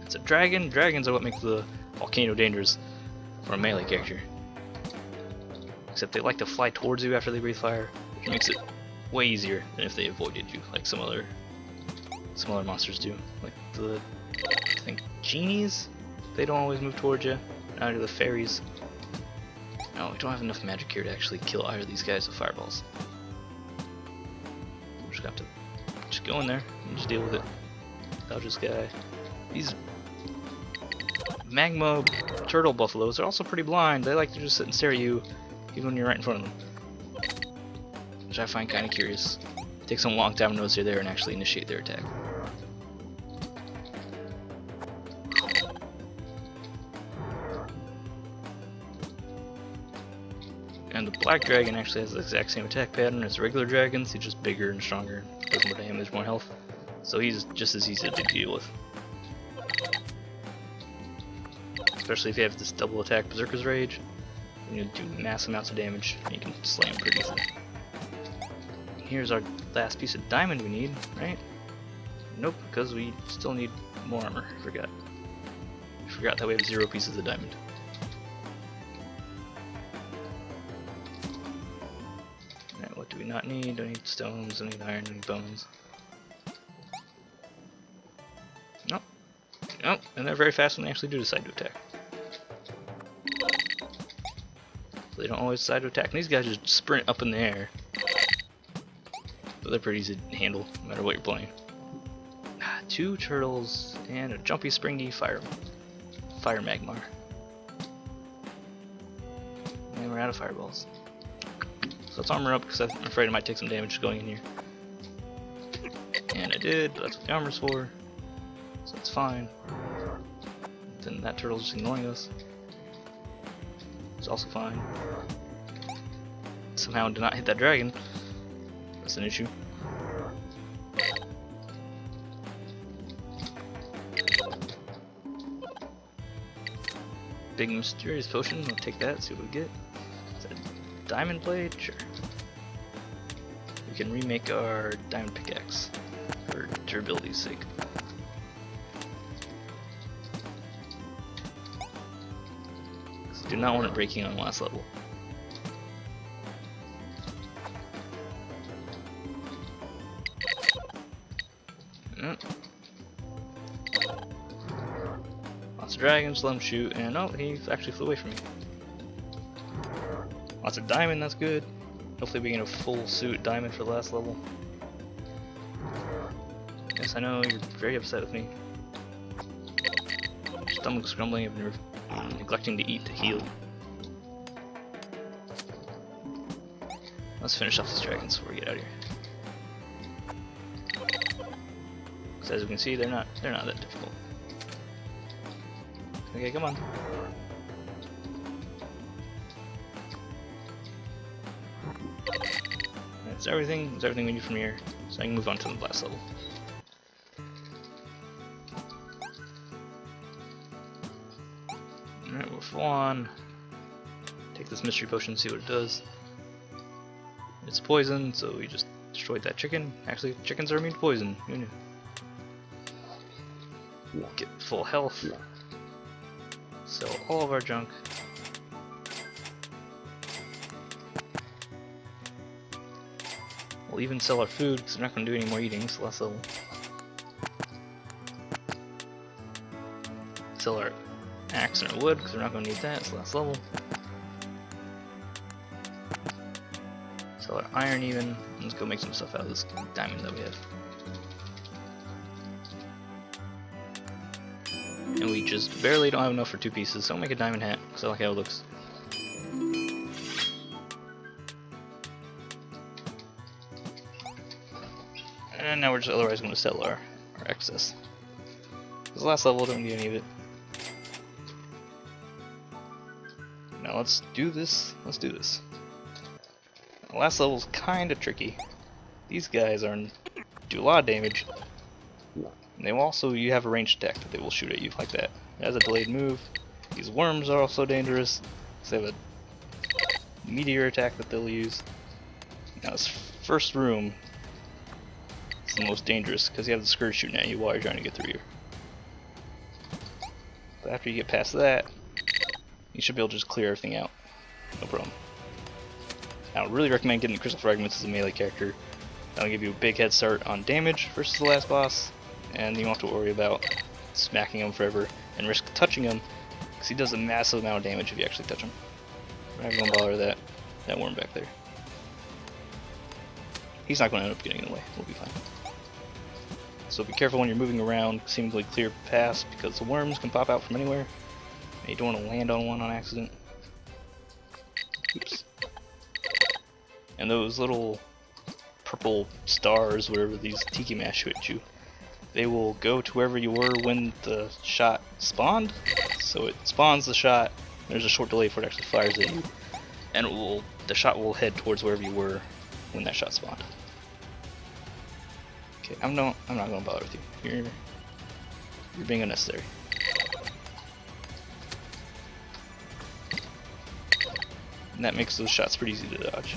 It's a dragon. Dragons are what make the volcano dangerous for a melee character. Except they like to fly towards you after they breathe fire, which makes it way easier than if they avoided you, like some other monsters do. Like the, I think, genies? They don't always move towards you. Neither do the fairies. No, we don't have enough magic here to actually kill either of these guys with fireballs. We're just gonna have to just go in there and just deal with it. Dodge this guy. These magma turtle buffaloes are also pretty blind. They like to just sit and stare at you even when you're right in front of them, which I find kind of curious. It takes them a long time to notice you're there and actually initiate their attack. And the black dragon actually has the exact same attack pattern as regular dragons. He's just bigger and stronger, does more damage, more health. So he's just as easy to deal with. Especially if you have this double attack Berserker's Rage. You do massive amounts of damage and you can slay him pretty easily. And here's our last piece of diamond we need, right? Nope, because we still need more armor. I forgot that we have 0 pieces of diamond. Alright, what do we not need? Don't need stones, don't need iron, don't need bones. Nope. Nope, and they're very fast when they actually do decide to attack. So they don't always decide to attack. And these guys just sprint up in the air. But they're pretty easy to handle, no matter what you're playing. 2 turtles and a jumpy, springy fire magmar. And we're out of fireballs. So let's armor up because I'm afraid I might take some damage going in here. And I did, but that's what the armor's for. So it's fine. Then that turtle's just ignoring us. It's also fine. Somehow did not hit that dragon. That's an issue. Big mysterious potion, we'll take that, see what we get. Is that a diamond blade? Sure. We can remake our diamond pickaxe for durability's sake. Do not want it breaking on the last level. Lots of dragons, let him shoot, and oh, he actually flew away from me. Lots of diamond, that's good. Hopefully we get a full suit diamond for the last level. Yes, I know, you're very upset with me. Stomach's grumbling of nerve. Neglecting to eat to heal. Let's finish off these dragons before we get out of here. Because as we can see, they're not that difficult. Okay, come on. That's everything. That's everything we need from here. So I can move on to the last level. Alright, we'll full on. Take this mystery potion, see what it does. It's poison, so we just destroyed that chicken. Actually, chickens are immune to poison. Who knew? Get full health. Sell all of our junk. We'll even sell our food because we're not going to do any more eating, so last level. Sell our axe and our wood because we're not going to need that, so last level. Sell our iron even. Let's go make some stuff out of this diamond that we have. And we just barely don't have enough for 2 pieces, so I'll make a diamond hat because I like how it looks. And now we're just otherwise going to sell our excess. Because last level don't need any of it. Now let's do this. Let's do this. The last level's kind of tricky. These guys do a lot of damage. And they will also, you have a ranged attack that they will shoot at you like that. It has a delayed move. These worms are also dangerous. So they have a meteor attack that they'll use. Now this first room is the most dangerous because you have the scourge shooting at you while you're trying to get through here. But after you get past that, you should be able to just clear everything out. No problem. I would really recommend getting the Crystal Fragments as a melee character. That'll give you a big head start on damage versus the last boss, and you don't have to worry about smacking him forever and risk touching him, because he does a massive amount of damage if you actually touch him. We're not going to bother that worm back there. He's not going to end up getting in the way. We'll be fine. So be careful when you're moving around, seemingly clear paths, because the worms can pop out from anywhere. You don't want to land on one on accident. Oops. And those little purple stars, whatever these tiki mash hit you, they will go to wherever you were when the shot spawned. So it spawns the shot, there's a short delay before it actually fires at you, and the shot will head towards wherever you were when that shot spawned. Okay, I'm not gonna bother with you. You're being unnecessary. And that makes those shots pretty easy to dodge.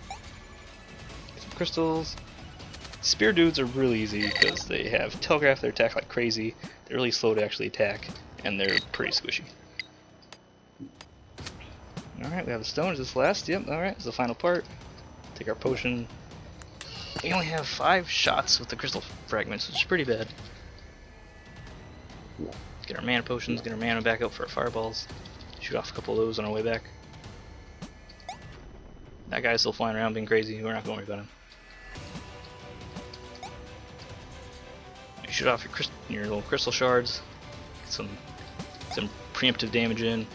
Get some crystals. Spear dudes are really easy because they have telegraph their attack like crazy. They're really slow to actually attack, and they're pretty squishy. Alright, we have the stones. This last. Yep, alright, it's the final part. Take our potion. We only have 5 shots with the crystal fragments, which is pretty bad. Get our mana potions, get our mana back up for our fireballs. Shoot off a couple of those on our way back. That guy's still flying around being crazy. We're not going to worry about him. You shoot off your little crystal shards. Get some preemptive damage in.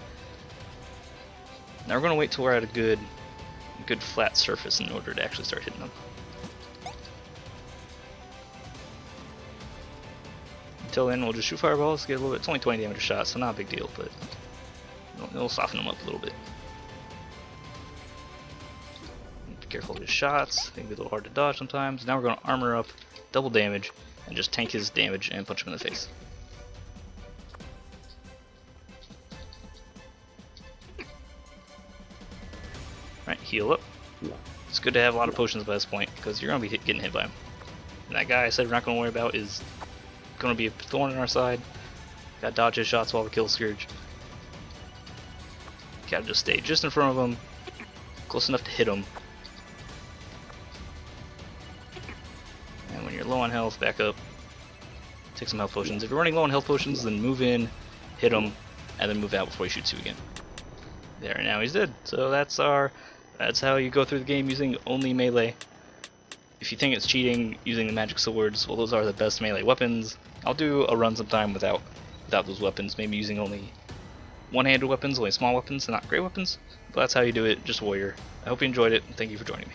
Now we're going to wait till we're at a good flat surface in order to actually start hitting them. Until then, we'll just shoot fireballs, get a little bit. It's only 20 damage a shot, so not a big deal, but it'll soften them up a little bit. Be careful of his shots. They can be a little hard to dodge sometimes. Now we're going to armor up, double damage, and just tank his damage and punch him in the face. Alright, heal up. It's good to have a lot of potions by this point, because you're going to be getting hit by him. And that guy I said we're not going to worry about is going to be a thorn in our side. Gotta dodge his shots while we kill Scourge. Gotta just stay just in front of him, close enough to hit him. And when you're low on health, back up. Take some health potions. If you're running low on health potions, then move in, hit him, and then move out before he shoots you again. There, now he's dead. So that's how you go through the game using only melee. If you think it's cheating using the magic swords, well, those are the best melee weapons. I'll do a run sometime without those weapons, maybe using only one-handed weapons, only small weapons, and not great weapons. But that's how you do it, just warrior. I hope you enjoyed it, and thank you for joining me.